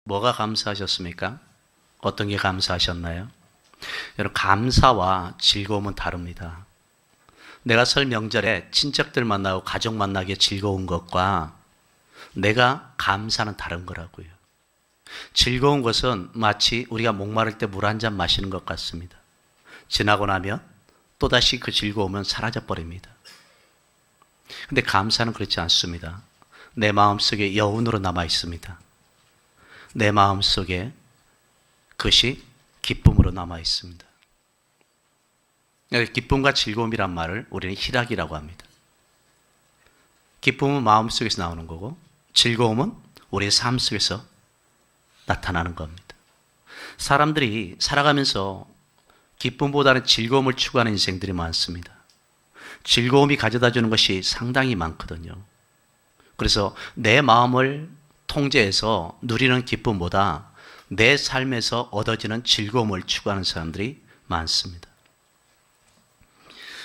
뭐가 감사하셨습니까? 어떤 게 감사하셨나요? 여러분, 감사와 즐거움은 다릅니다. 내가 설 명절에 친척들 만나고 가족 만나기에 즐거운 것과 내가 감사는 다른 거라고요. 즐거운 것은 마치 우리가 목마를 때 물 한 잔 마시는 것 같습니다. 지나고 나면 또다시 그 즐거움은 사라져 버립니다. 근데 감사는 그렇지 않습니다. 내 마음속에 여운으로 남아 있습니다. 내 마음속에 그것이 기쁨으로 남아 있습니다. 기쁨과 즐거움이란 말을 우리는 희락이라고 합니다. 기쁨은 마음속에서 나오는 거고 즐거움은 우리의 삶 속에서 나타나는 겁니다. 사람들이 살아가면서 기쁨보다는 즐거움을 추구하는 인생들이 많습니다. 즐거움이 가져다 주는 것이 상당히 많거든요. 그래서 내 마음을 통제해서 누리는 기쁨보다 내 삶에서 얻어지는 즐거움을 추구하는 사람들이 많습니다.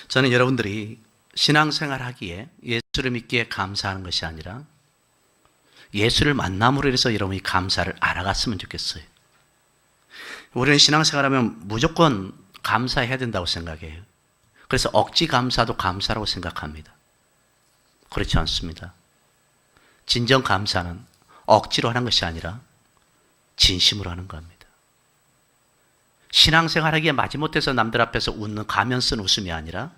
저는 여러분들이 신앙생활 하기에 예수를 믿기에 감사하는 것이 아니라 예수를 만남으로 인해서 여러분이 감사를 알아갔으면 좋겠어요. 우리는 신앙생활하면 무조건 감사해야 된다고 생각해요. 그래서 억지 감사도 감사라고 생각합니다. 그렇지 않습니다. 진정 감사는 억지로 하는 것이 아니라 진심으로 하는 겁니다. 신앙생활하기에 마지못해서 남들 앞에서 웃는 가면 쓴 웃음이 아니라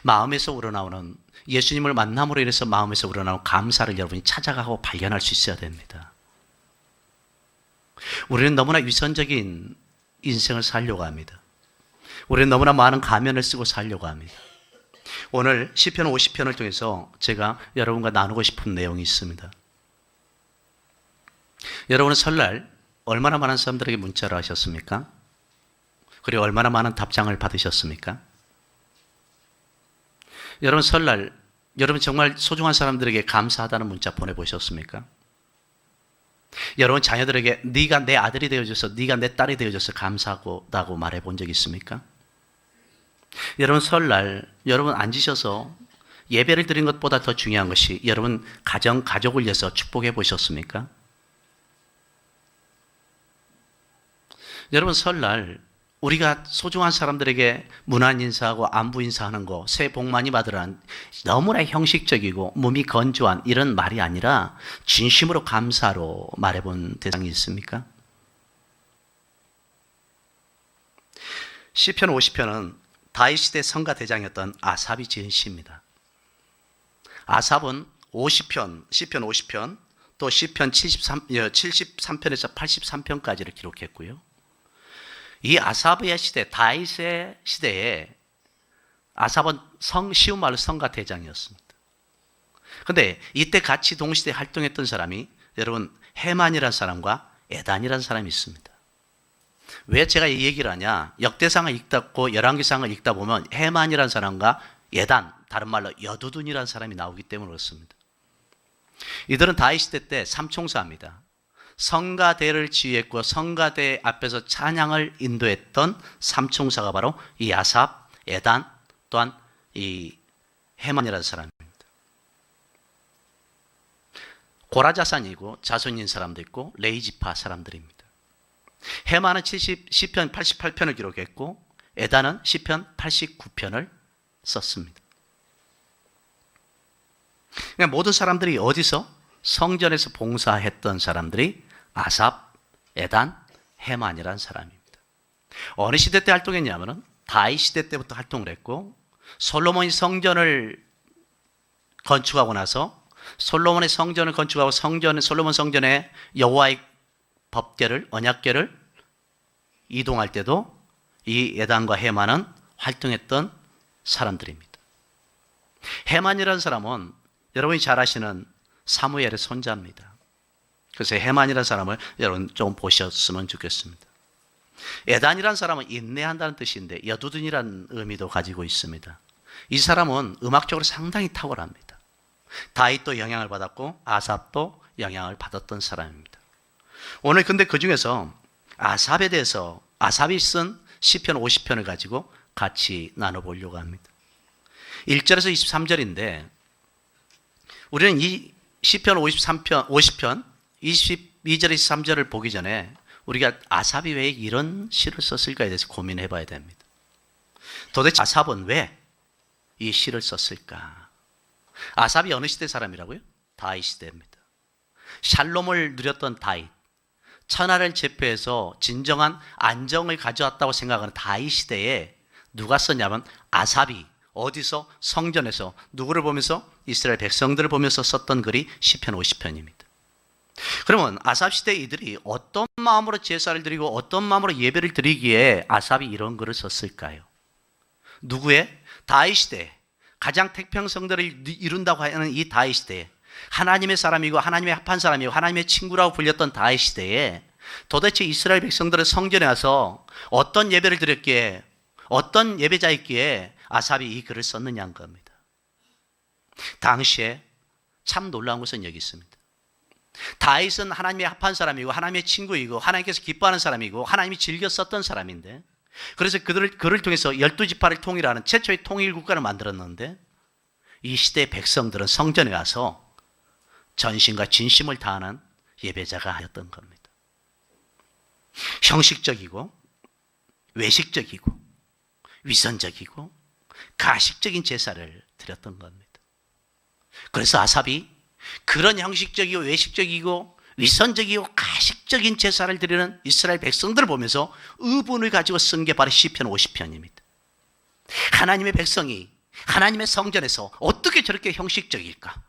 마음에서 우러나오는 예수님을 만남으로 인해서 마음에서 우러나오는 감사를 여러분이 찾아가고 발견할 수 있어야 됩니다. 우리는 너무나 위선적인 인생을 살려고 합니다. 우리는 너무나 많은 가면을 쓰고 살려고 합니다. 오늘 시편 50편을 통해서 제가 여러분과 나누고 싶은 내용이 있습니다. 여러분은 설날 얼마나 많은 사람들에게 문자를 하셨습니까? 그리고 얼마나 많은 답장을 받으셨습니까? 여러분 설날 여러분 정말 소중한 사람들에게 감사하다는 문자 보내보셨습니까? 여러분 자녀들에게 네가 내 아들이 되어줘서 네가 내 딸이 되어줘서 감사하다고 말해본 적 있습니까? 여러분 설날 여러분 앉으셔서 예배를 드린 것보다 더 중요한 것이 여러분 가족을 위해서 축복해 보셨습니까? 여러분 설날 우리가 소중한 사람들에게 문안 인사하고 안부 인사하는 거, 새해 복 많이 받으라는 너무나 형식적이고 몸이 건조한 이런 말이 아니라 진심으로 감사로 말해본 대상이 있습니까? 시편 50편은 다윗 시대 성가 대장이었던 아삽이 지은 시입니다. 아삽은 50편, 시편 50편, 또 시편 73편에서 83편까지를 기록했고요. 이 아삽의 시대, 다윗의 시대에 아삽은 쉬운 말로 성가 대장이었습니다. 그런데 이때 같이 동시대에 활동했던 사람이 여러분 헤만이라는 사람과 에단이라는 사람이 있습니다. 왜 제가 이 얘기를 하냐? 역대상을 읽고 열왕기상을 읽다 보면 헤만이라는 사람과 에단, 다른 말로 여두둔이라는 사람이 나오기 때문에 그렇습니다. 이들은 다윗 시대 때 삼총사입니다. 성가대를 지휘했고 성가대 앞에서 찬양을 인도했던 삼총사가 바로 이 아삽, 에단, 또한 이 헤만이라는 사람입니다. 고라 자손이고 자손인 사람도 있고 레이지파 사람들입니다. 헤만은 시편 88편을 기록했고 에단은 시편 89편을 썼습니다. 그러니까 모든 사람들이 어디서? 성전에서 봉사했던 사람들이 아삽, 에단, 헤만이라는 사람입니다. 어느 시대 때 활동했냐면 다윗 시대 때부터 활동을 했고 솔로몬이 성전을 건축하고 나서 솔로몬의 성전을 건축하고 솔로몬 성전에 여호와의 법궤를 언약궤를 이동할 때도 이 에단과 헤만은 활동했던 사람들입니다. 헤만이라는 사람은 여러분이 잘 아시는 사무엘의 손자입니다. 그래서 헤만이라는 사람을 여러분 좀 보셨으면 좋겠습니다. 에단이라는 사람은 인내한다는 뜻인데 여두둔이라는 의미도 가지고 있습니다. 이 사람은 음악적으로 상당히 탁월합니다. 다윗도 영향을 받았고 아삽도 영향을 받았던 사람입니다. 오늘 근데 그 중에서 아삽에 대해서 아삽이 쓴 시편 50편을 가지고 같이 나눠보려고 합니다. 1절에서 23절인데 우리는 이 시편 50편, 22절에서 3절을 보기 전에 우리가 아삽이 왜 이런 시를 썼을까에 대해서 고민해 봐야 됩니다. 도대체 아삽은 왜 이 시를 썼을까? 아삽이 어느 시대 사람이라고요? 다윗 시대입니다. 샬롬을 누렸던 다윗, 천하를 제패해서 진정한 안정을 가져왔다고 생각하는 다윗 시대에 누가 썼냐면 아삽이 어디서? 성전에서 누구를 보면서? 이스라엘 백성들을 보면서 썼던 글이 시편 50편입니다. 그러면 아삽 시대 이들이 어떤 마음으로 제사를 드리고 어떤 마음으로 예배를 드리기에 아삽이 이런 글을 썼을까요? 누구의? 다윗 시대에 가장 태평성들을 이룬다고 하는 이 다윗 시대에 하나님의 사람이고 하나님의 합한 사람이고 하나님의 친구라고 불렸던 다윗 시대에 도대체 이스라엘 백성들은 성전에 와서 어떤 예배를 드렸기에 어떤 예배자였기에 아삽이 이 글을 썼느냐는 겁니다. 당시에 참 놀라운 것은 여기 있습니다. 다윗은 하나님의 합한 사람이고 하나님의 친구이고 하나님께서 기뻐하는 사람이고 하나님이 즐겨 썼던 사람인데 그래서 그를 통해서 12지파를 통일하는 최초의 통일 국가를 만들었는데 이 시대의 백성들은 성전에 가서 전심과 진심을 다하는 예배자가 아니었던 겁니다. 형식적이고 외식적이고 위선적이고 가식적인 제사를 드렸던 겁니다. 그래서 아삽이 그런 형식적이고 외식적이고 위선적이고 가식적인 제사를 드리는 이스라엘 백성들을 보면서 의분을 가지고 쓴 게 바로 시편 50편입니다. 하나님의 백성이 하나님의 성전에서 어떻게 저렇게 형식적일까?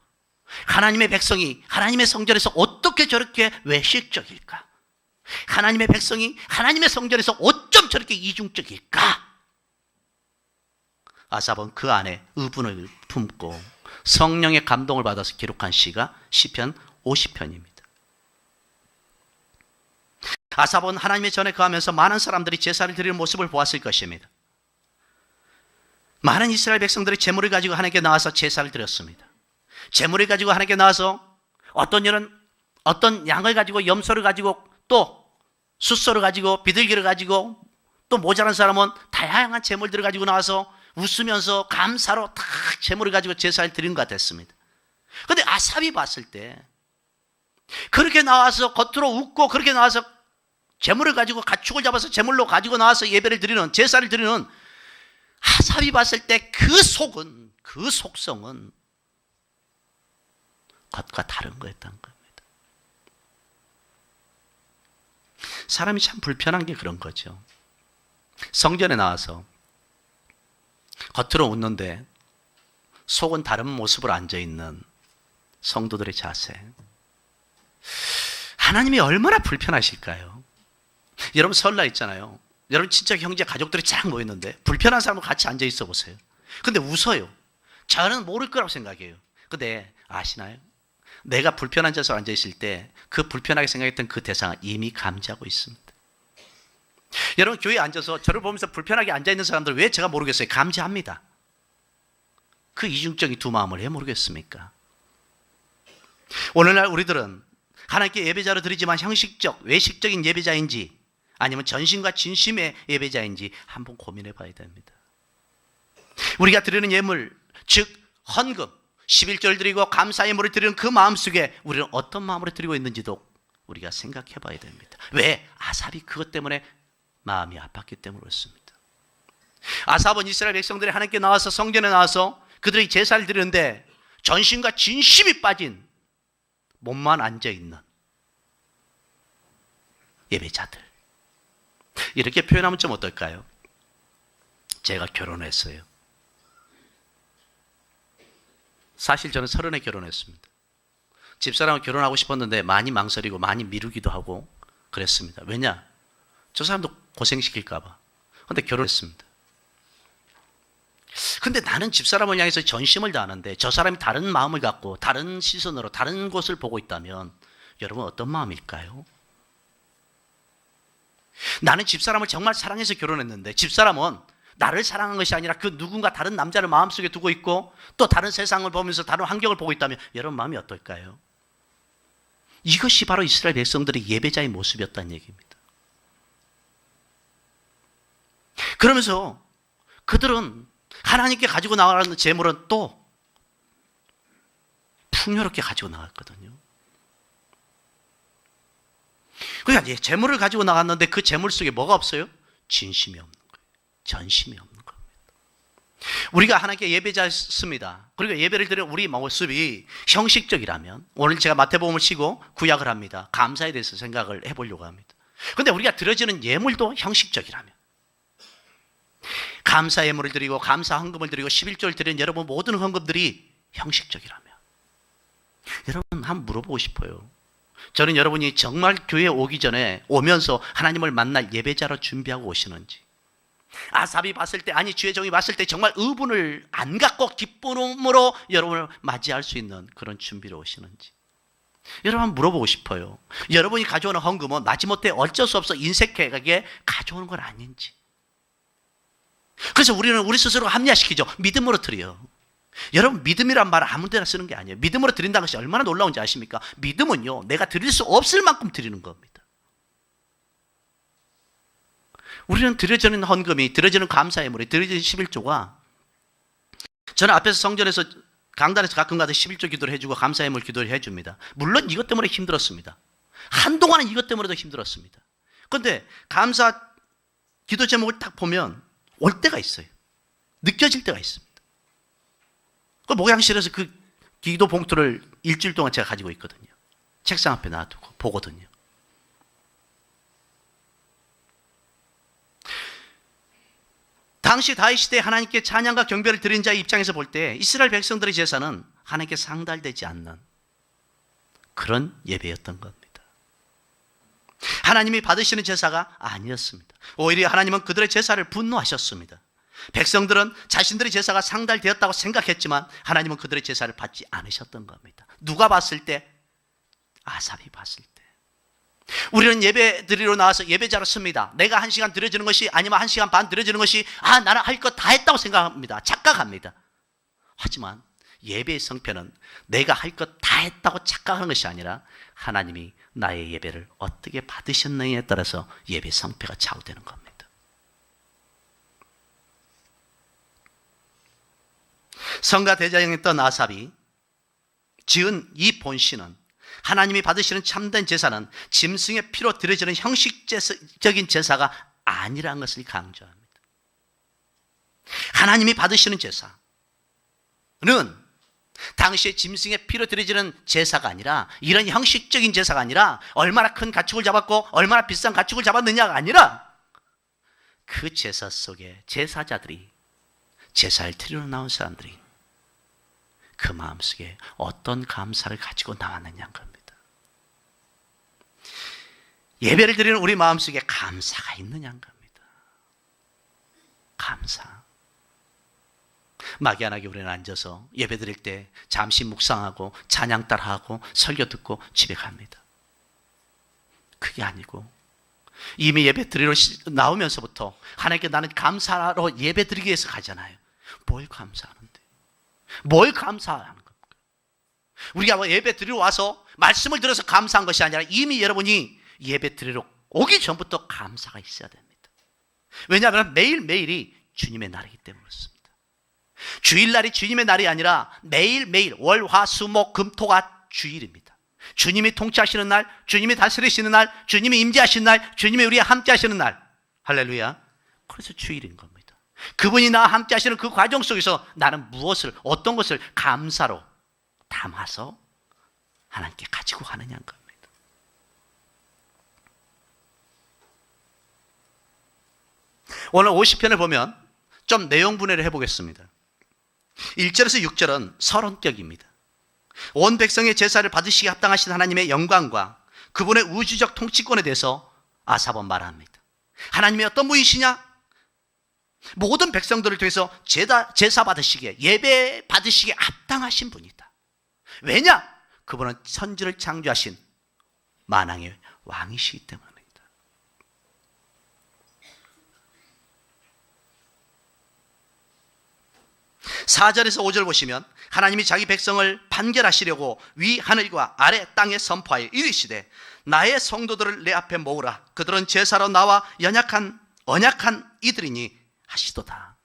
하나님의 백성이 하나님의 성전에서 어떻게 저렇게 외식적일까? 하나님의 백성이 하나님의 성전에서 어쩜 저렇게 이중적일까? 아삽은 그 안에 의분을 품고 성령의 감동을 받아서 기록한 시가 시편 50편입니다. 아삽은 하나님의 전에 거하면서 많은 사람들이 제사를 드리는 모습을 보았을 것입니다. 많은 이스라엘 백성들이 제물을 가지고 하나님께 나와서 제사를 드렸습니다. 제물을 가지고 하나님께 나와서 어떤 이는 어떤 양을 가지고 염소를 가지고 또 숫소를 가지고 비둘기를 가지고 또 모자란 사람은 다양한 제물들을 가지고 나와서 웃으면서 감사로 다 제물을 가지고 제사를 드린 것 같았습니다. 그런데 아삽이 봤을 때 그렇게 나와서 겉으로 웃고 그렇게 나와서 제물을 가지고 가축을 잡아서 제물로 가지고 나와서 예배를 드리는 제사를 드리는 아삽이 봤을 때 그 속은 그 속성은 겉과 다른 거였다는 겁니다. 사람이 참 불편한 게 그런 거죠. 성전에 나와서 겉으로 웃는데 속은 다른 모습으로 앉아있는 성도들의 자세. 하나님이 얼마나 불편하실까요? 여러분 설날 있잖아요. 여러분 친척 형제 가족들이 쫙 모였는데 불편한 사람과 같이 앉아있어 보세요. 근데 웃어요. 저는 모를 거라고 생각해요. 근데 아시나요? 내가 불편한 자세로 앉아있을 때 그 불편하게 생각했던 그 대상은 이미 감지하고 있습니다. 여러분 교회에 앉아서 저를 보면서 불편하게 앉아있는 사람들 왜 제가 모르겠어요? 감지합니다. 그 이중적인 두 마음을 왜 모르겠습니까? 오늘날 우리들은 하나님께 예배자로 드리지만 형식적, 외식적인 예배자인지 아니면 전심과 진심의 예배자인지 한번 고민해 봐야 됩니다. 우리가 드리는 예물, 즉 헌금, 11절 드리고 감사 예물을 드리는 그 마음속에 우리는 어떤 마음으로 드리고 있는지도 우리가 생각해 봐야 됩니다. 왜? 아삽이 그것 때문에 마음이 아팠기 때문에 그렇습니다. 아삽은 이스라엘 백성들이 하나님께 나와서 성전에 나와서 그들이 제사를 드리는데 전심과 진심이 빠진 몸만 앉아있는 예배자들. 이렇게 표현하면 좀 어떨까요? 제가 결혼했어요. 사실 저는 30에 결혼했습니다. 집사람은 결혼하고 싶었는데 많이 망설이고 많이 미루기도 하고 그랬습니다. 왜냐? 저 사람도 고생시킬까 봐. 그런데 결혼했습니다. 근데 나는 집사람을 향해서 전심을 다하는데 저 사람이 다른 마음을 갖고 다른 시선으로 다른 곳을 보고 있다면 여러분 어떤 마음일까요? 나는 집사람을 정말 사랑해서 결혼했는데 집사람은 나를 사랑한 것이 아니라 그 누군가 다른 남자를 마음속에 두고 있고 또 다른 세상을 보면서 다른 환경을 보고 있다면 여러분 마음이 어떨까요? 이것이 바로 이스라엘 백성들의 예배자의 모습이었다는 얘기입니다. 그러면서 그들은 하나님께 가지고 나가는 재물은 또 풍요롭게 가지고 나갔거든요. 그러니까 재물을 가지고 나갔는데 그 재물 속에 뭐가 없어요? 진심이 없는 거예요. 전심이 없는 겁니다. 우리가 하나님께 예배자였습니다. 그리고 예배를 드리는 우리 모습이 형식적이라면, 오늘 제가 마태복음을 쉬고 구약을 합니다. 감사에 대해서 생각을 해보려고 합니다. 그런데 우리가 드려지는 예물도 형식적이라면, 감사 예물을 드리고 감사 헌금을 드리고 11조를 드리는 여러분 모든 헌금들이 형식적이라면, 여러분 한번 물어보고 싶어요. 저는 여러분이 정말 교회에 오기 전에 오면서 하나님을 만날 예배자로 준비하고 오시는지, 아삽이 봤을 때, 아니 주의 종이 봤을 때 정말 의분을 안 갖고 기쁨으로 여러분을 맞이할 수 있는 그런 준비로 오시는지, 여러분 한번 물어보고 싶어요. 여러분이 가져오는 헌금은 마지못해 어쩔 수 없어 인색하게 가져오는 건 아닌지. 그래서 우리는 우리 스스로 합리화시키죠. 믿음으로 드려요. 여러분, 믿음이란 말을 아무 데나 쓰는 게 아니에요. 믿음으로 드린다는 것이 얼마나 놀라운지 아십니까? 믿음은요, 내가 드릴 수 없을 만큼 드리는 겁니다. 우리는 드려지는 헌금이, 드려지는 감사예물이, 드려지는 11조가, 저는 앞에서 성전에서 강단에서 가끔가다 11조 기도를 해주고 감사예물 기도를 해줍니다. 물론 이것 때문에 힘들었습니다. 한동안은 이것 때문에도 힘들었습니다. 그런데 감사 기도 제목을 딱 보면 올 때가 있어요. 느껴질 때가 있습니다. 그 목양실에서 그 기도 봉투를 일주일 동안 제가 가지고 있거든요. 책상 앞에 놔두고 보거든요. 당시 다윗 시대에 하나님께 찬양과 경배를 드린 자의 입장에서 볼 때 이스라엘 백성들의 제사는 하나님께 상달되지 않는 그런 예배였던 겁니다. 하나님이 받으시는 제사가 아니었습니다. 오히려 하나님은 그들의 제사를 분노하셨습니다. 백성들은 자신들의 제사가 상달되었다고 생각했지만 하나님은 그들의 제사를 받지 않으셨던 겁니다. 누가 봤을 때? 아삽이 봤을 때. 우리는 예배 드리러 나와서 예배자로 씁니다. 내가 1시간 드려지는 것이, 아니면 1시간 반 드려지는 것이, 나는 할 것 다 했다고 생각합니다. 착각합니다. 하지만 예배의 성패는 내가 할 것 다 했다고 착각하는 것이 아니라 하나님이 나의 예배를 어떻게 받으셨느냐에 따라서 예배 성패가 좌우되는 겁니다. 성가 대장이었던 아삽이 지은 이 본시는, 하나님이 받으시는 참된 제사는 짐승의 피로 드려지는 형식적인 제사가 아니라는 것을 강조합니다. 하나님이 받으시는 제사는 당시에 짐승의 피로 드려지는 제사가 아니라, 이런 형식적인 제사가 아니라, 얼마나 큰 가축을 잡았고 얼마나 비싼 가축을 잡았느냐가 아니라, 그 제사 속에 제사자들이, 제사를 드리러 나온 사람들이 그 마음속에 어떤 감사를 가지고 나왔느냐는 겁니다. 예배를 드리는 우리 마음속에 감사가 있느냐는 겁니다. 감사. 막연하게 우리는 앉아서 예배 드릴 때 잠시 묵상하고 찬양 따라하고 설교 듣고 집에 갑니다. 그게 아니고 이미 예배 드리러 나오면서부터 하나님께 나는 감사로 예배 드리기 위해서 가잖아요. 뭘 감사하는데? 뭘 감사하는 겁니까? 우리가 예배 드리러 와서 말씀을 들어서 감사한 것이 아니라 이미 여러분이 예배 드리러 오기 전부터 감사가 있어야 됩니다. 왜냐하면 매일매일이 주님의 날이기 때문에 그렇습니다. 주일날이 주님의 날이 아니라 매일매일 월, 화, 수, 목, 금, 토가 주일입니다. 주님이 통치하시는 날, 주님이 다스리시는 날, 주님이 임재하시는 날, 주님이 우리와 함께 하시는 날. 할렐루야. 그래서 주일인 겁니다. 그분이 나와 함께 하시는 그 과정 속에서 나는 무엇을, 어떤 것을 감사로 담아서 하나님께 가지고 가느냐는 겁니다. 오늘 50편을 보면 좀 내용 분해를 해보겠습니다. 1절에서 6절은 서론격입니다. 온 백성의 제사를 받으시기에 합당하신 하나님의 영광과 그분의 우주적 통치권에 대해서 아삽은 말합니다. 하나님이 어떤 분이시냐? 모든 백성들을 통해서 제사 받으시기에, 예배 받으시기에 합당하신 분이다. 왜냐? 그분은 천지를 창조하신 만왕의 왕이시기 때문입니다. 4절에서 5절 보시면 하나님이 자기 백성을 판결하시려고 위 하늘과 아래 땅에 선포하여 이르시되 나의 성도들을 내 앞에 모으라. 그들은 제사로 나와 언약한 이들이니 하시도다.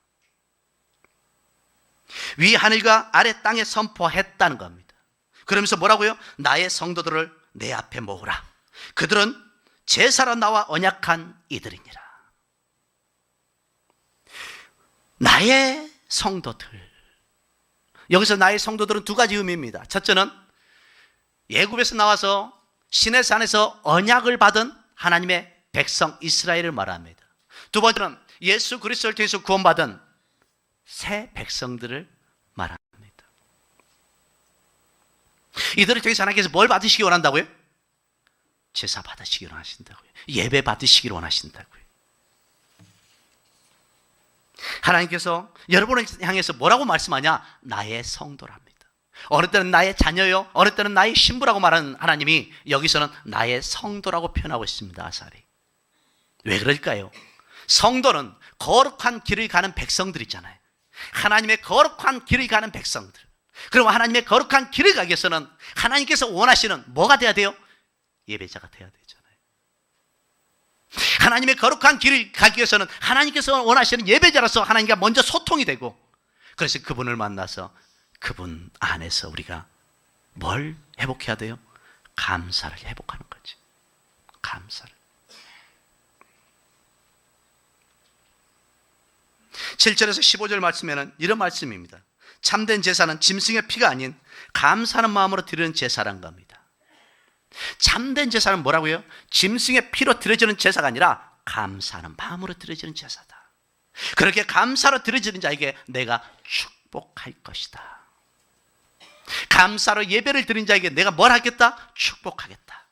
위 하늘과 아래 땅에 선포했다는 겁니다. 그러면서 뭐라고요? 나의 성도들을 내 앞에 모으라. 그들은 제사로 나와 언약한 이들이니라. 나의 성도들. 여기서 나의 성도들은 두 가지 의미입니다. 첫째는 애굽에서 나와서 시내산에서 언약을 받은 하나님의 백성 이스라엘을 말합니다. 두 번째는 예수 그리스도를 통해서 구원받은 새 백성들을 말합니다. 이들을 통해서 하나님께서 뭘 받으시기 원한다고요? 제사 받으시기 원하신다고요. 예배 받으시기 원하신다고요. 하나님께서 여러분을 향해서 뭐라고 말씀하냐? 나의 성도랍니다. 어느 때는 나의 자녀요, 어느 때는 나의 신부라고 말하는 하나님이 여기서는 나의 성도라고 표현하고 있습니다. 아사리. 왜 그럴까요? 성도는 거룩한 길을 가는 백성들 있잖아요. 하나님의 거룩한 길을 가는 백성들. 그럼 하나님의 거룩한 길을 가기 위해서는 하나님께서 원하시는 뭐가 돼야 돼요? 예배자가 돼야 되잖아요. 하나님의 거룩한 길을 가기 위해서는 하나님께서 원하시는 예배자로서 하나님과 먼저 소통이 되고, 그래서 그분을 만나서 그분 안에서 우리가 뭘 회복해야 돼요? 감사를 회복하는 거지. 감사를. 7절에서 15절 말씀에는 이런 말씀입니다. 참된 제사는 짐승의 피가 아닌 감사하는 마음으로 드리는 제사란 겁니다. 참된 제사는 뭐라고요? 짐승의 피로 드려지는 제사가 아니라 감사하는 마음으로 드려지는 제사다. 그렇게 감사로 드려지는 자에게 내가 축복할 것이다. 감사로 예배를 드린 자에게 내가 뭘 하겠다? 축복하겠다.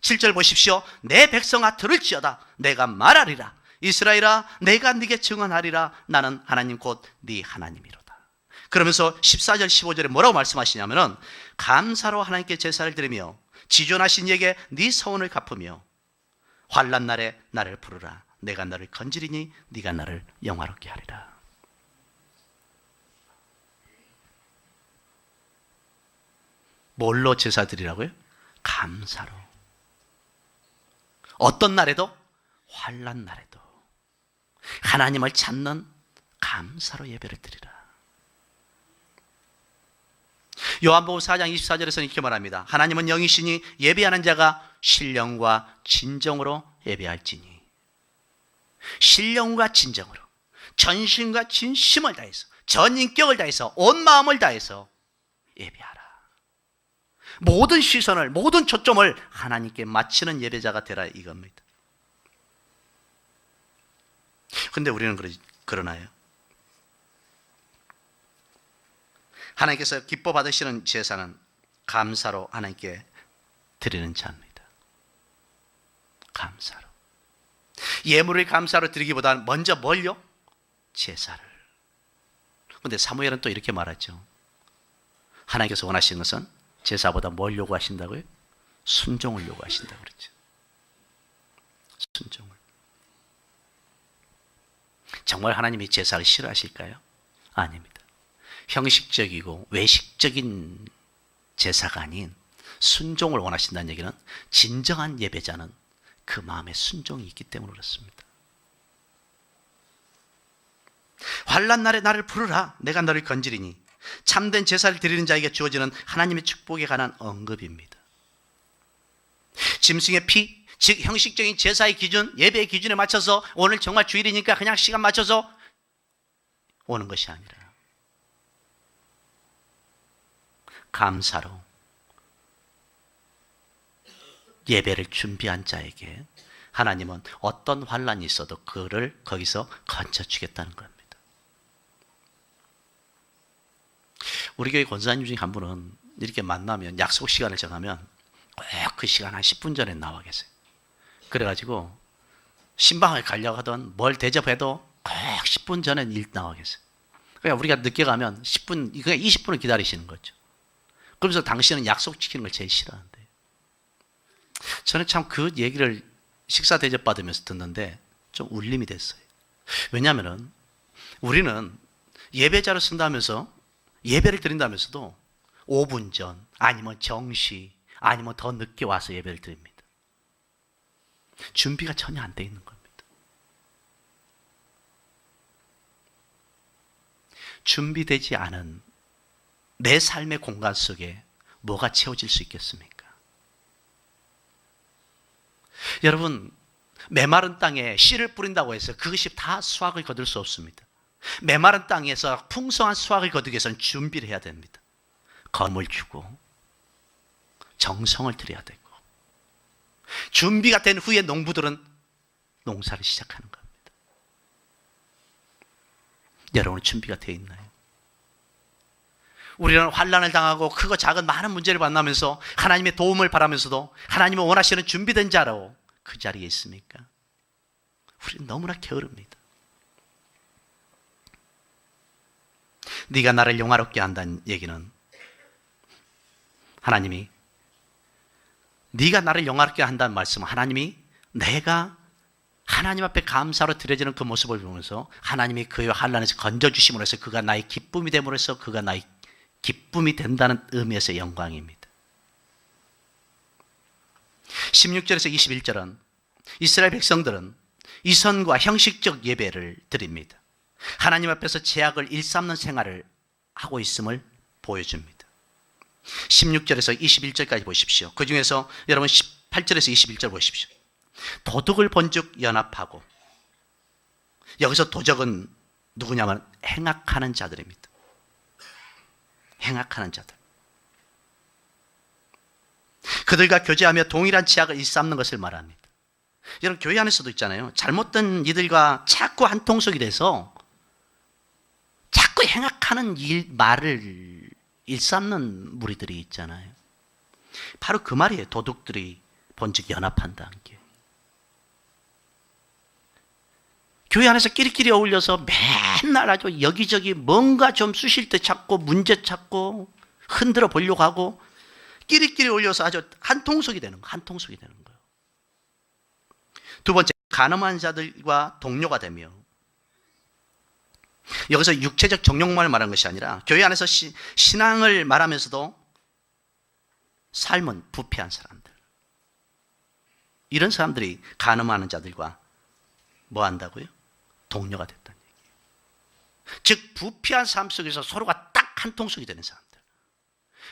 7절 보십시오. 내 백성아 들을지어다. 내가 말하리라. 이스라엘아 내가 네게 증언하리라. 나는 하나님 곧 네 하나님이로다. 그러면서 14절 15절에 뭐라고 말씀하시냐면은 감사로 하나님께 제사를 드리며 지존하신 이에게 네 서원을 갚으며 환난 날에 나를 부르라. 내가 너를 건지리니 네가 나를 영화롭게 하리라. 뭘로 제사 드리라고요? 감사로. 어떤 날에도? 환난 날에도 하나님을 찾는 감사로 예배를 드리라. 요한복음 4장 24절에서는 이렇게 말합니다. 하나님은 영이시니 예배하는 자가 신령과 진정으로 예배할지니. 신령과 진정으로, 전심과 진심을 다해서, 전 인격을 다해서, 온 마음을 다해서 예배하라. 모든 시선을, 모든 초점을 하나님께 맞추는 예배자가 되라 이겁니다. 근데 우리는 그러나요? 하나님께서 기뻐 받으시는 제사는 감사로 하나님께 드리는 자입니다. 감사로. 예물을 감사로 드리기보다는 먼저 뭘요? 제사를. 그런데 사무엘은 또 이렇게 말하죠. 하나님께서 원하시는 것은 제사보다 뭘 요구하신다고요? 순종을 요구하신다고 그랬죠. 순종을. 정말 하나님이 제사를 싫어하실까요? 아닙니다. 형식적이고 외식적인 제사가 아닌 순종을 원하신다는 얘기는 진정한 예배자는 그 마음에 순종이 있기 때문에 그렇습니다. 환난 날에 나를 부르라. 내가 너를 건지리니. 참된 제사를 드리는 자에게 주어지는 하나님의 축복에 관한 언급입니다. 짐승의 피, 즉 형식적인 제사의 기준, 예배의 기준에 맞춰서 오늘 정말 주일이니까 그냥 시간 맞춰서 오는 것이 아니라 감사로 예배를 준비한 자에게 하나님은 어떤 환난이 있어도 그를 거기서 건져주겠다는 겁니다. 우리 교회 권사님 중에 한 분은 이렇게 만나면 약속 시간을 정하면 꼭 그 시간 한 10분 전에 나와 계세요. 그래가지고 신방을 가려고 하던 뭘 대접해도 꼭 10분 전에 일 나와 계세요. 그러니까 우리가 늦게 가면 10분, 그냥 20분을 기다리시는 거죠. 그러면서 당신은 약속 지키는 걸 제일 싫어하는데, 저는 참 그 얘기를 식사 대접 받으면서 듣는데 좀 울림이 됐어요. 왜냐하면 우리는 예배자를 쓴다면서 예배를 드린다면서도 5분 전 아니면 정시 아니면 더 늦게 와서 예배를 드립니다. 준비가 전혀 안 돼 있는 겁니다. 준비되지 않은 내 삶의 공간 속에 뭐가 채워질 수 있겠습니까? 여러분, 메마른 땅에 씨를 뿌린다고 해서 그것이 다 수확을 거둘 수 없습니다. 메마른 땅에서 풍성한 수확을 거두기 위해서는 준비를 해야 됩니다. 검을 주고 정성을 들여야 되고, 준비가 된 후에 농부들은 농사를 시작하는 겁니다. 여러분은 준비가 되어 있나요? 우리는 환난을 당하고 크고 작은 많은 문제를 만나면서 하나님의 도움을 바라면서도 하나님을 원하시는 준비된 자로 그 자리에 있습니까? 우리는 너무나 게으릅니다. 네가 나를 영화롭게 한다는 얘기는 하나님이, 네가 나를 영화롭게 한다는 말씀은 하나님이 내가 하나님 앞에 감사로 드려지는 그 모습을 보면서 하나님이 그의 환난에서 건져주심으로 해서 그가 나의 기쁨이 됨으로 해서 그가 나의 기쁨이 된다는 의미에서 영광입니다. 16절에서 21절은 이스라엘 백성들은 이선과 형식적 예배를 드립니다. 하나님 앞에서 제약을 일삼는 생활을 하고 있음을 보여줍니다. 16절에서 21절까지 보십시오. 그 중에서 여러분 18절에서 21절 보십시오. 도둑을 본즉 연합하고, 여기서 도적은 누구냐면 행악하는 자들입니다. 행악하는 자들. 그들과 교제하며 동일한 제약을 일삼는 것을 말합니다. 여러분, 교회 안에서도 있잖아요. 잘못된 이들과 자꾸 한 통속이 돼서 자꾸 행악하는 말을 일삼는 무리들이 있잖아요. 바로 그 말이에요. 도둑들이 본즉 연합한다는 게. 교회 안에서 끼리끼리 어울려서 맨날 아주 여기저기 뭔가 좀 쑤실 때 찾고 문제 찾고 흔들어 보려고 하고 끼리끼리 어울려서 아주 한 통속이 되는 거, 한 통속이 되는 거예요. 두 번째, 간음한 자들과 동료가 되며, 여기서 육체적 정욕만을 말하는 것이 아니라 교회 안에서 신앙을 말하면서도 삶은 부패한 사람들, 이런 사람들이 간음하는 자들과 뭐 한다고요? 동료가 됐다는 얘기예요. 즉 부패한 삶 속에서 서로가 딱 한 통속이 되는 사람들,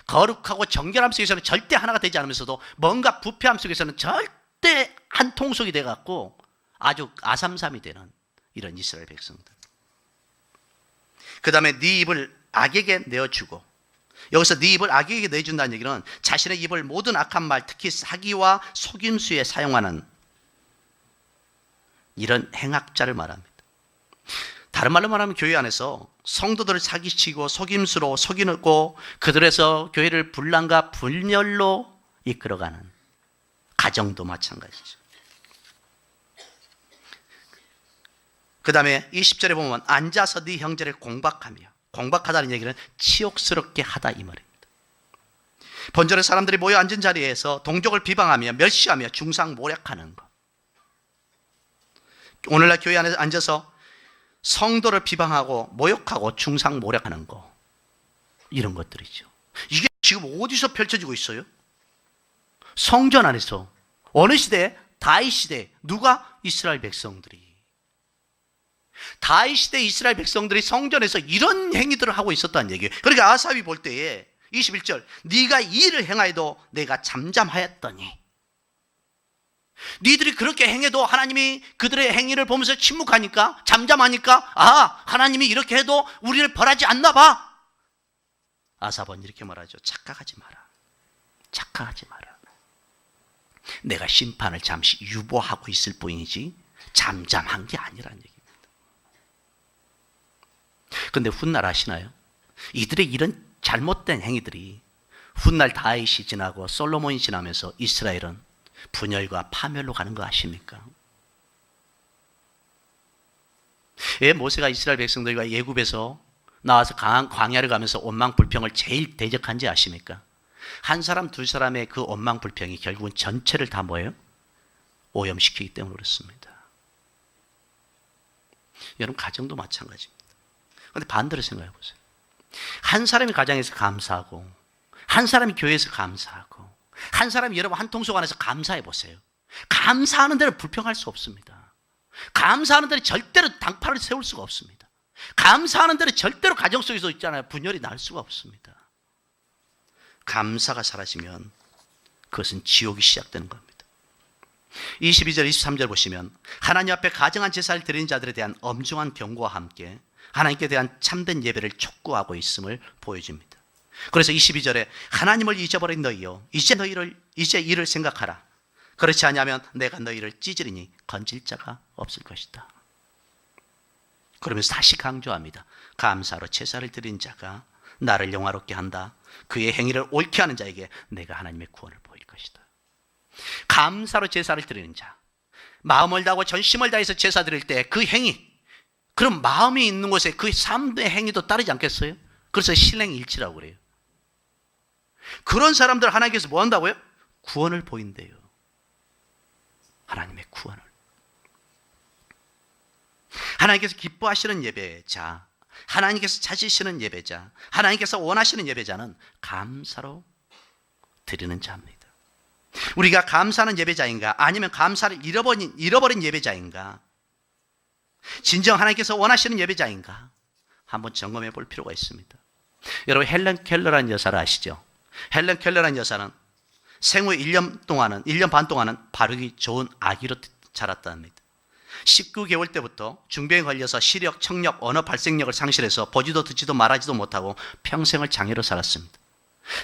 거룩하고 정결함 속에서는 절대 하나가 되지 않으면서도 뭔가 부패함 속에서는 절대 한 통속이 돼갖고 아주 아삼삼이 되는 이런 이스라엘 백성들. 그 다음에 네 입을 악에게 내어주고, 여기서 네 입을 악에게 내준다는 얘기는 자신의 입을 모든 악한 말, 특히 사기와 속임수에 사용하는 이런 행악자를 말합니다. 다른 말로 말하면 교회 안에서 성도들을 사기치고 속임수로 속이고 그들에서 교회를 분란과 분열로 이끌어가는 가정도 마찬가지죠. 그 다음에 20절에 보면 앉아서 네 형제를 공박하며, 공박하다는 얘기는 치욕스럽게 하다 이 말입니다. 본전에 사람들이 모여 앉은 자리에서 동족을 비방하며 멸시하며 중상모략하는 것. 오늘날 교회 안에 앉아서 성도를 비방하고 모욕하고 중상모략하는 거, 이런 것들이죠. 이게 지금 어디서 펼쳐지고 있어요? 성전 안에서. 어느 시대? 다윗 시대. 누가? 이스라엘 백성들이. 다윗 시대 이스라엘 백성들이 성전에서 이런 행위들을 하고 있었다는 얘기예요. 그러니까 아삽이 볼 때에 21절, 네가 이 일을 행하여도 내가 잠잠하였더니, 니들이 그렇게 행해도 하나님이 그들의 행위를 보면서 침묵하니까, 잠잠하니까, 아, 하나님이 이렇게 해도 우리를 벌하지 않나 봐. 아삽은 이렇게 말하죠. 착각하지 마라. 착각하지 마라. 내가 심판을 잠시 유보하고 있을 뿐이지 잠잠한 게 아니라는 얘기입니다. 근데 훗날 아시나요? 이들의 이런 잘못된 행위들이 훗날 다윗이 지나고 솔로몬이 지나면서 이스라엘은 분열과 파멸로 가는 거 아십니까? 왜 모세가 이스라엘 백성들과 예굽에서 나와서 강한 광야를 가면서 원망불평을 제일 대적한지 아십니까? 한 사람 두 사람의 그 원망불평이 결국은 전체를 다 뭐예요? 오염시키기 때문에 그렇습니다. 여러분, 가정도 마찬가지입니다. 그런데 반대로 생각해 보세요. 한 사람이 가정에서 감사하고, 한 사람이 교회에서 감사하고, 한 사람이 여러분 한 통속 안에서 감사해 보세요. 감사하는 데는 불평할 수 없습니다. 감사하는 데는 절대로 당파를 세울 수가 없습니다. 감사하는 데는 절대로 가정 속에서 있잖아요. 분열이 날 수가 없습니다. 감사가 사라지면 그것은 지옥이 시작되는 겁니다. 22절, 23절 보시면 하나님 앞에 가증한 제사를 드리는 자들에 대한 엄중한 경고와 함께 하나님께 대한 참된 예배를 촉구하고 있음을 보여줍니다. 그래서 22절에 하나님을 잊어버린 너희여, 이제 이를 생각하라. 그렇지 않으면 내가 너희를 찢으리니 건질 자가 없을 것이다. 그러면서 다시 강조합니다. 감사로 제사를 드린 자가 나를 영화롭게 한다. 그의 행위를 옳게 하는 자에게 내가 하나님의 구원을 보일 것이다. 감사로 제사를 드리는 자, 마음을 다하고 전심을 다해서 제사 드릴 때 그 행위, 그럼 마음이 있는 곳에 그 삶의 행위도 따르지 않겠어요? 그래서 신행일치라고 그래요. 그런 사람들 하나님께서 뭐 한다고요? 구원을 보인대요. 하나님의 구원을. 하나님께서 기뻐하시는 예배자, 하나님께서 찾으시는 예배자, 하나님께서 원하시는 예배자는 감사로 드리는 자입니다. 우리가 감사하는 예배자인가, 아니면 감사를 잃어버린 예배자인가, 진정 하나님께서 원하시는 예배자인가 한번 점검해 볼 필요가 있습니다. 여러분, 헬렌 켈러라는 여사를 아시죠? 헬렌 켈러라는 여사는 생후 1년 반 동안은 바르기 좋은 아기로 자랐답니다. 19개월 때부터 중병에 걸려서 시력, 청력, 언어 발생력을 상실해서 보지도 듣지도 말하지도 못하고 평생을 장애로 살았습니다.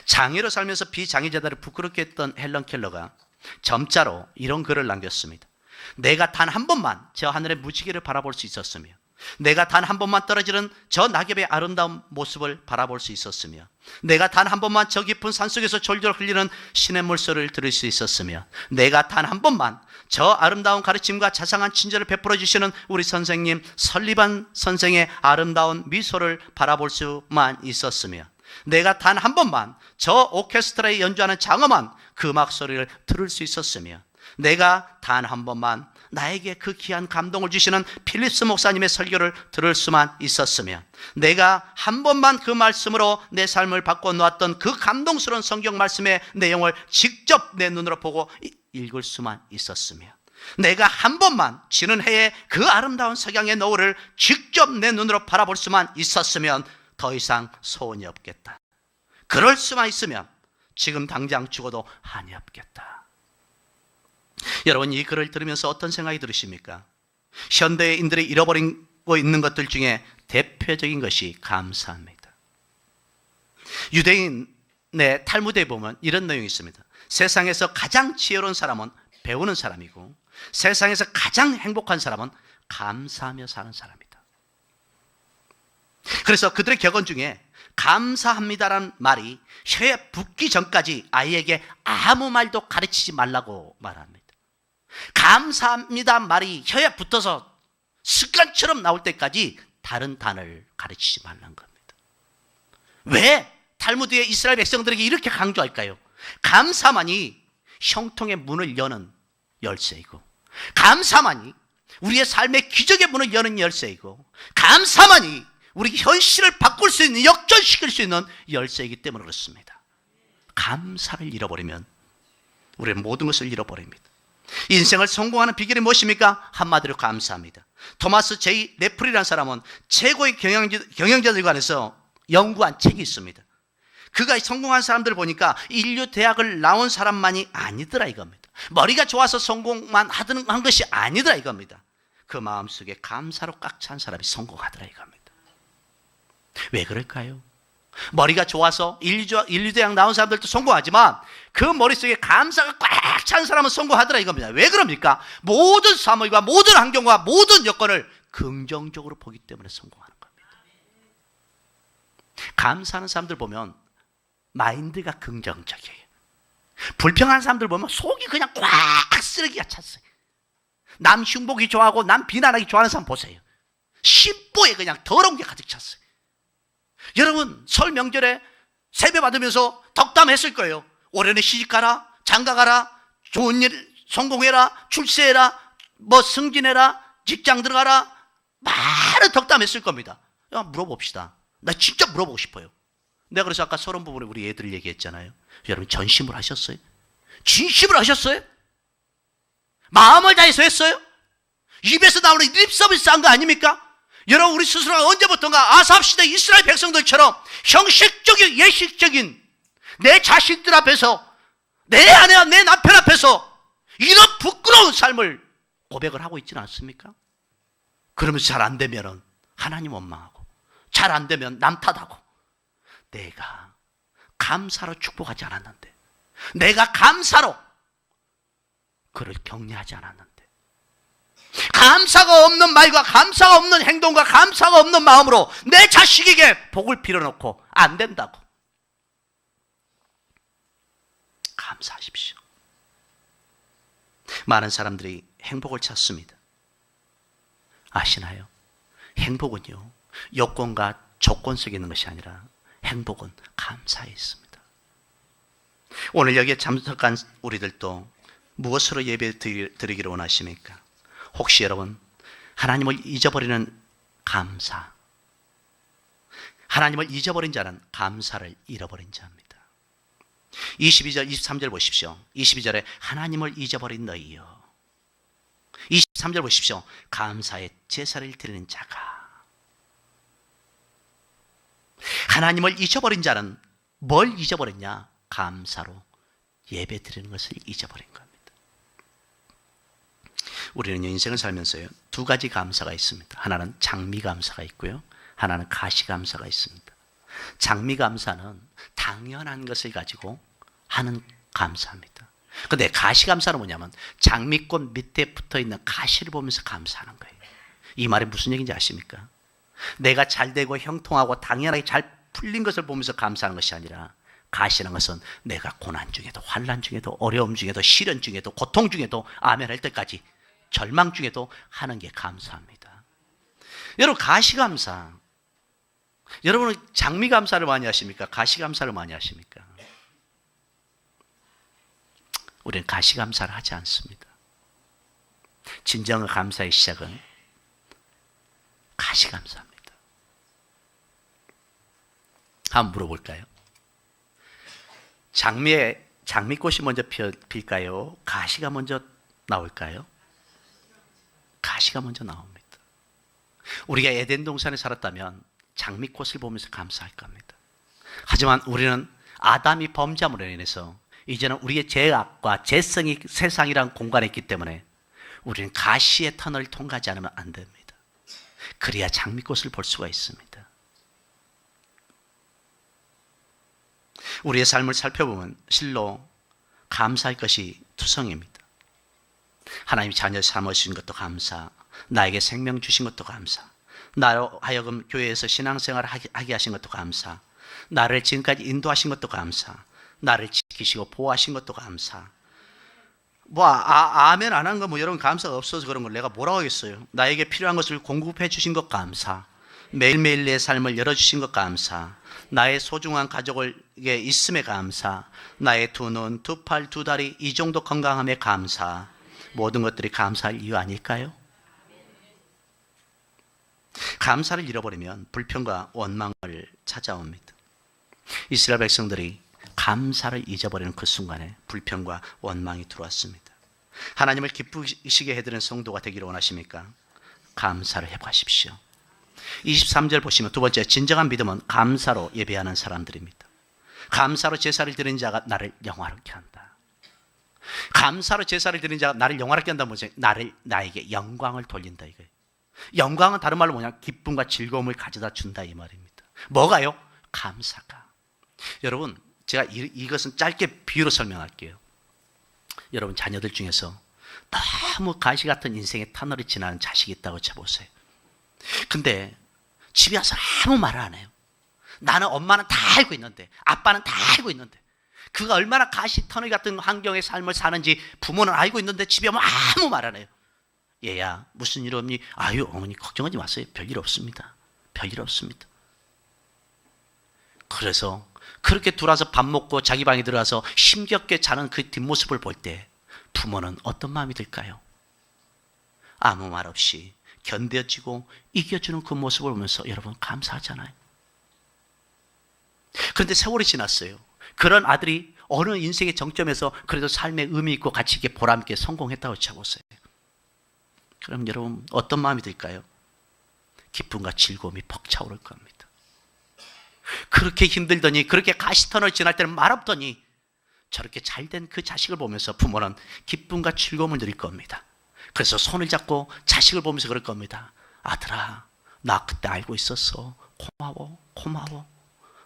장애로 살면서 비장애자들을 부끄럽게 했던 헬렌 켈러가 점자로 이런 글을 남겼습니다. 내가 단 한 번만 저 하늘의 무지개를 바라볼 수 있었으며, 내가 단 한 번만 떨어지는 저 낙엽의 아름다운 모습을 바라볼 수 있었으며, 내가 단 한 번만 저 깊은 산속에서 졸졸 흘리는 시냇물 소리를 들을 수 있었으며, 내가 단 한 번만 저 아름다운 가르침과 자상한 친절을 베풀어 주시는 우리 선생님 설리반 선생의 아름다운 미소를 바라볼 수만 있었으며, 내가 단 한 번만 저 오케스트라에 연주하는 장엄한 그 음악 소리를 들을 수 있었으며, 내가 단 한 번만 나에게 그 귀한 감동을 주시는 필립스 목사님의 설교를 들을 수만 있었으며, 내가 한 번만 그 말씀으로 내 삶을 바꿔놓았던 그 감동스러운 성경 말씀의 내용을 직접 내 눈으로 보고 읽을 수만 있었으며, 내가 한 번만 지는 해의 그 아름다운 석양의 노을을 직접 내 눈으로 바라볼 수만 있었으면 더 이상 소원이 없겠다. 그럴 수만 있으면 지금 당장 죽어도 한이 없겠다. 여러분, 이 글을 들으면서 어떤 생각이 들으십니까? 현대인들이 잃어버리고 있는 것들 중에 대표적인 것이 감사입니다. 유대인의 탈무드에 보면 이런 내용이 있습니다. 세상에서 가장 지혜로운 사람은 배우는 사람이고, 세상에서 가장 행복한 사람은 감사하며 사는 사람이다. 그래서 그들의 격언 중에 감사합니다라는 말이 혀에 붙기 전까지 아이에게 아무 말도 가르치지 말라고 말합니다. 감사합니다 말이 혀에 붙어서 습관처럼 나올 때까지 다른 단어를 가르치지 말라는 겁니다. 왜 탈무드의 이스라엘 백성들에게 이렇게 강조할까요? 감사만이 형통의 문을 여는 열쇠이고, 감사만이 우리의 삶의 기적의 문을 여는 열쇠이고, 감사만이 우리 현실을 바꿀 수 있는, 역전시킬 수 있는 열쇠이기 때문에 그렇습니다. 감사를 잃어버리면 우리는 모든 것을 잃어버립니다. 인생을 성공하는 비결이 무엇입니까? 한마디로 감사합니다. 토마스 제이 네플이라는 사람은 최고의 경영자들 관해서 연구한 책이 있습니다. 그가 성공한 사람들을 보니까 인류 대학을 나온 사람만이 아니더라 이겁니다. 머리가 좋아서 성공만 한 것이 아니더라 이겁니다. 그 마음속에 감사로 꽉 찬 사람이 성공하더라 이겁니다. 왜 그럴까요? 머리가 좋아서 인류대학 나온 사람들도 성공하지만 그 머릿속에 감사가 꽉 찬 사람은 성공하더라 이겁니다. 왜 그럽니까? 모든 사물과 모든 환경과 모든 여건을 긍정적으로 보기 때문에 성공하는 겁니다. 감사하는 사람들 보면 마인드가 긍정적이에요. 불평하는 사람들 보면 속이 그냥 꽉 쓰레기가 찼어요. 남 흉보기 좋아하고 남 비난하기 좋아하는 사람 보세요. 심보에 그냥 더러운 게 가득 찼어요. 여러분, 설 명절에 세배 받으면서 덕담했을 거예요. 올해는 시집가라, 장가가라, 좋은 일 성공해라, 출세해라, 뭐 승진해라, 직장 들어가라, 많은 덕담했을 겁니다. 물어봅시다. 나 진짜 물어보고 싶어요. 내가 그래서 아까 서론 부분에 우리 애들 얘기했잖아요. 여러분, 전심을 하셨어요? 진심을 하셨어요? 마음을 다해서 했어요? 입에서 나오는 립 서비스 한 거 아닙니까? 여러분, 우리 스스로가 언제부턴가 아삽시대 이스라엘 백성들처럼 형식적인, 예식적인 내 자식들 앞에서, 내 아내와 내 남편 앞에서 이런 부끄러운 삶을 고백을 하고 있지는 않습니까? 그러면서 잘 안 되면 하나님 원망하고, 잘 안 되면 남 탓하고, 내가 감사로 축복하지 않았는데, 내가 감사로 그를 격려하지 않았는데, 감사가 없는 말과 감사가 없는 행동과 감사가 없는 마음으로 내 자식에게 복을 빌어놓고 안 된다고. 감사하십시오. 많은 사람들이 행복을 찾습니다. 아시나요? 행복은요, 요건과 조건 속에 있는 것이 아니라 행복은 감사에 있습니다. 오늘 여기에 참석한 우리들도 무엇으로 예배 드리기를 원하십니까? 혹시 여러분 하나님을 잊어버리는 감사, 하나님을 잊어버린 자는 감사를 잃어버린 자입니다. 22절, 23절 보십시오. 22절에 하나님을 잊어버린 너희요. 23절 보십시오. 감사의 제사를 드리는 자가. 하나님을 잊어버린 자는 뭘 잊어버렸냐? 감사로 예배 드리는 것을 잊어버린 겁니다. 우리는 인생을 살면서요, 두 가지 감사가 있습니다. 하나는 장미 감사가 있고요, 하나는 가시 감사가 있습니다. 장미 감사는 당연한 것을 가지고 하는 감사입니다. 근데 가시 감사는 뭐냐면 장미꽃 밑에 붙어 있는 가시를 보면서 감사하는 거예요. 이 말이 무슨 얘기인지 아십니까? 내가 잘 되고 형통하고 당연하게 잘 풀린 것을 보면서 감사하는 것이 아니라, 가시라는 것은 내가 고난 중에도, 환난 중에도, 어려움 중에도, 시련 중에도, 고통 중에도, 아멘 할 때까지, 절망 중에도 하는 게 감사합니다. 여러분, 가시 감사, 여러분은 장미 감사를 많이 하십니까? 가시 감사를 많이 하십니까? 우리는 가시 감사를 하지 않습니다. 진정한 감사의 시작은 가시 감사입니다. 한번 물어볼까요? 장미꽃이 먼저 필까요? 가시가 먼저 나올까요? 가시가 먼저 나옵니다. 우리가 에덴 동산에 살았다면 장미꽃을 보면서 감사할 겁니다. 하지만 우리는 아담이 범죄함으로 인해서 이제는 우리의 죄악과 죄성이 세상이란 공간에 있기 때문에 우리는 가시의 터널을 통과하지 않으면 안 됩니다. 그래야 장미꽃을 볼 수가 있습니다. 우리의 삶을 살펴보면 실로 감사할 것이 투성입니다. 하나님이 자녀 삼으신 것도 감사, 나에게 생명 주신 것도 감사, 나로 하여금 교회에서 신앙생활을 하게 하신 것도 감사, 나를 지금까지 인도하신 것도 감사, 나를 지키시고 보호하신 것도 감사. 아멘 안 한 거 여러분 감사가 없어서 그런 걸 내가 뭐라고 하겠어요. 나에게 필요한 것을 공급해 주신 것 감사, 매일매일 내 삶을 열어주신 것 감사, 나의 소중한 가족에게 있음에 감사, 나의 두 눈, 두 팔, 두 다리 이 정도 건강함에 감사. 모든 것들이 감사할 이유 아닐까요? 감사를 잃어버리면 불평과 원망을 찾아옵니다. 이스라엘 백성들이 감사를 잊어버리는 그 순간에 불평과 원망이 들어왔습니다. 하나님을 기쁘시게 해드리는 성도가 되기를 원하십니까? 감사를 회복하십시오. 23절 보시면 두 번째, 진정한 믿음은 감사로 예배하는 사람들입니다. 감사로 제사를 드리는 자가 나를 영화롭게 한다. 감사로 제사를 드리는 자가 나를 영화롭게 한다는 뭐죠? 나에게 영광을 돌린다 이거예요. 영광은 다른 말로 뭐냐? 기쁨과 즐거움을 가져다 준다 이 말입니다. 뭐가요? 감사가. 여러분, 제가 이것은 짧게 비유로 설명할게요. 여러분 자녀들 중에서 너무 가시 같은 인생의 터널을 지나는 자식이 있다고 쳐보세요. 근데 집에 와서 아무 말을 안 해요. 나는 엄마는 다 알고 있는데, 아빠는 다 알고 있는데, 그가 얼마나 가시 터널 같은 환경의 삶을 사는지 부모는 알고 있는데 집에 오면 아무 말 안 해요. 얘야 무슨 일 없니? 아유 어머니 걱정하지 마세요. 별일 없습니다. 별일 없습니다. 그래서 그렇게 들어와서 밥 먹고 자기 방에 들어가서 힘겹게 자는 그 뒷모습을 볼 때 부모는 어떤 마음이 들까요? 아무 말 없이 견뎌지고 이겨주는 그 모습을 보면서 여러분 감사하잖아요. 그런데 세월이 지났어요. 그런 아들이 어느 인생의 정점에서 그래도 삶에 의미 있고 가치 있게 보람 있게 성공했다고 쳐보세요. 그럼 여러분 어떤 마음이 들까요? 기쁨과 즐거움이 벅차오를 겁니다. 그렇게 힘들더니, 그렇게 가시터널 지날 때는 말 없더니 저렇게 잘된 그 자식을 보면서 부모는 기쁨과 즐거움을 누릴 겁니다. 그래서 손을 잡고 자식을 보면서 그럴 겁니다. 아들아, 나 그때 알고 있었어. 고마워, 고마워.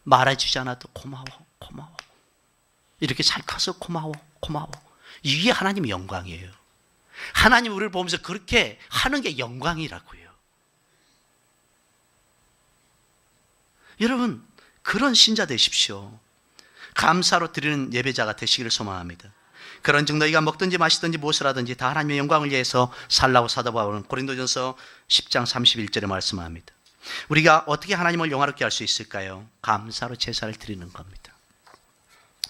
말해주지 않아도 고마워, 고마워. 이렇게 잘 커서 고마워, 고마워. 이게 하나님의 영광이에요. 하나님 우리를 보면서 그렇게 하는 게 영광이라고요. 여러분, 그런 신자 되십시오. 감사로 드리는 예배자가 되시기를 소망합니다. 그런즉 너희가 먹든지 마시든지 무엇을 하든지 다 하나님의 영광을 위해서 살라고 사도 바울은 고린도전서 10장 31절에 말씀합니다. 우리가 어떻게 하나님을 영화롭게 할 수 있을까요? 감사로 제사를 드리는 겁니다.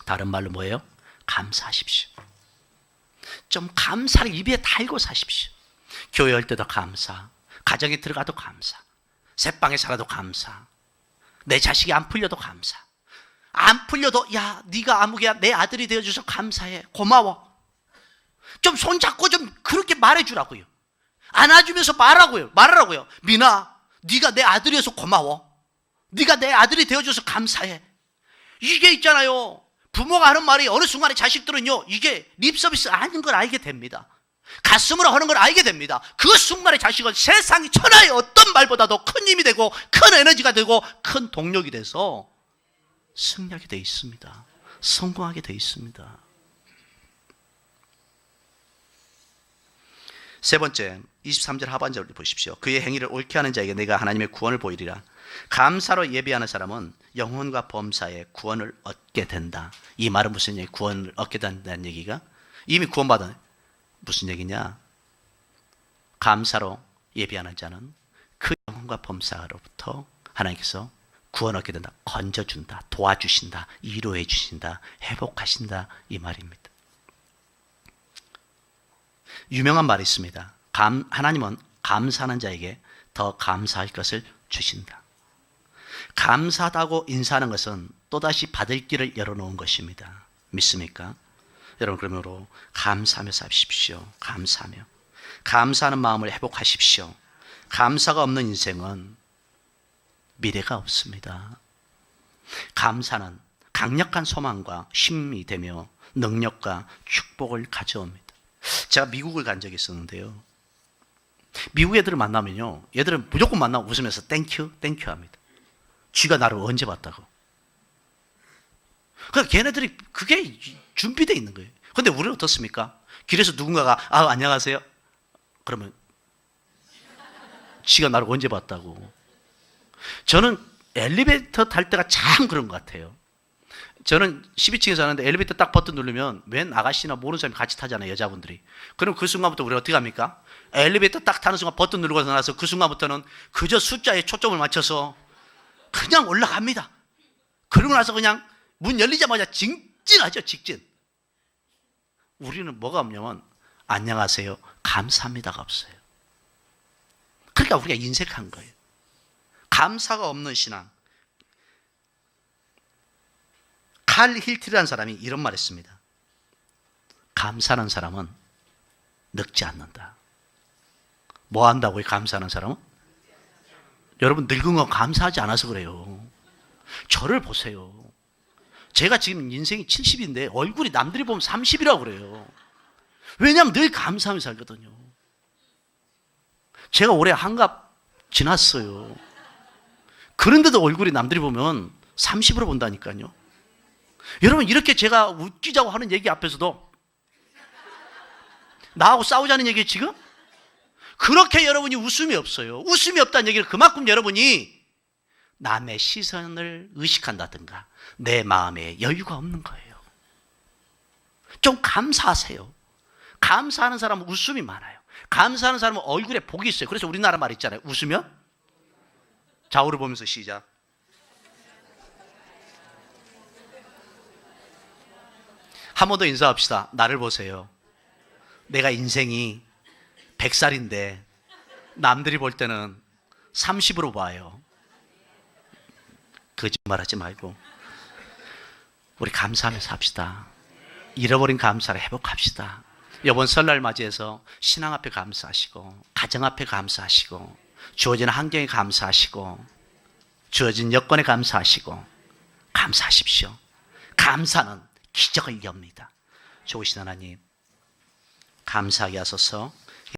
다른 말로 뭐예요? 감사하십시오. 좀 감사를 입에 달고 사십시오. 교회 올 때도 감사, 가정에 들어가도 감사, 새방에 살아도 감사, 내 자식이 안 풀려도 감사. 안 풀려도 야 네가 아무개야 내 아들이 되어줘서 감사해, 고마워. 좀 손잡고 좀 그렇게 말해주라고요. 안아주면서 말하라고요. 미나, 네가 내 아들이어서 고마워. 네가 내 아들이 되어줘서 감사해. 이게 있잖아요. 부모가 하는 말이 어느 순간에 자식들은요, 이게 립서비스 아닌 걸 알게 됩니다. 가슴으로 하는 걸 알게 됩니다. 그 순간에 자식은 세상 천하의 어떤 말보다도 큰 힘이 되고 큰 에너지가 되고 큰 동력이 돼서 승리하게 돼 있습니다. 성공하게 돼 있습니다. 세 번째, 23절 하반절을 보십시오. 그의 행위를 옳게 하는 자에게 내가 하나님의 구원을 보이리라. 감사로 예배하는 사람은 영혼과 범사의 구원을 얻게 된다. 이 말은 무슨 얘기? 구원을 얻게 된다는 얘기가 이미 구원받은 무슨 얘기냐? 감사로 예배하는 자는 그 영혼과 범사로부터 하나님께서 구원 얻게 된다. 건져준다. 도와주신다. 위로해 주신다. 회복하신다. 이 말입니다. 유명한 말이 있습니다. 하나님은 감사하는 자에게 더 감사할 것을 주신다. 감사하다고 인사하는 것은 또다시 받을 길을 열어놓은 것입니다. 믿습니까? 여러분, 그러므로 감사하며 사십시오. 감사하며. 감사하는 마음을 회복하십시오. 감사가 없는 인생은 미래가 없습니다. 감사는 강력한 소망과 힘이 되며 능력과 축복을 가져옵니다. 제가 미국을 간 적이 있었는데요. 미국 애들을 만나면요, 얘들은 무조건 만나고 웃으면서 땡큐 합니다. 쥐가 나를 언제 봤다고. 그러니까 걔네들이 그게 준비되어 있는 거예요. 근데 우리는 어떻습니까? 길에서 누군가가 안녕하세요. 그러면 쥐가 나를 언제 봤다고. 저는 엘리베이터 탈 때가 참 그런 것 같아요. 저는 12층에 사는데 엘리베이터 딱 버튼 누르면 웬 아가씨나 모르는 사람이 같이 타잖아요, 여자분들이. 그럼 그 순간부터 우리가 어떻게 합니까? 엘리베이터 딱 타는 순간 버튼 누르고 나서 그 순간부터는 그저 숫자에 초점을 맞춰서 그냥 올라갑니다. 그러고 나서 그냥 문 열리자마자 직진하죠, 직진. 우리는 뭐가 없냐면 안녕하세요, 감사합니다가 없어요. 그러니까 우리가 인색한 거예요. 감사가 없는 신앙. 칼 힐트라는 사람이 이런 말 했습니다. 감사하는 사람은 늙지 않는다. 뭐 한다고요, 감사하는 사람은? 여러분, 늙은 건 감사하지 않아서 그래요. 저를 보세요. 제가 지금 인생이 70인데 얼굴이 남들이 보면 30이라고 그래요. 왜냐하면 늘 감사하며 살거든요. 제가 올해 한갑 지났어요. 그런데도 얼굴이 남들이 보면 30으로 본다니까요. 여러분, 이렇게 제가 웃기자고 하는 얘기 앞에서도 나하고 싸우자는 얘기예요, 지금? 그렇게 여러분이 웃음이 없어요. 웃음이 없다는 얘기는 그만큼 여러분이 남의 시선을 의식한다든가 내 마음에 여유가 없는 거예요. 좀 감사하세요. 감사하는 사람은 웃음이 많아요. 감사하는 사람은 얼굴에 복이 있어요. 그래서 우리나라 말 있잖아요. 웃으면 좌우를 보면서 시작. 한 번 더 인사합시다. 나를 보세요. 내가 인생이 100살인데 남들이 볼 때는 30으로 봐요. 거짓말하지 말고 우리 감사하며 삽시다. 잃어버린 감사를 회복합시다. 이번 설날 맞이해서 신앙 앞에 감사하시고 가정 앞에 감사하시고 주어진 환경에 감사하시고 주어진 여건에 감사하시고 감사하십시오. 감사는 기적을 엽니다. 좋으신 하나님, 감사하게 하소서.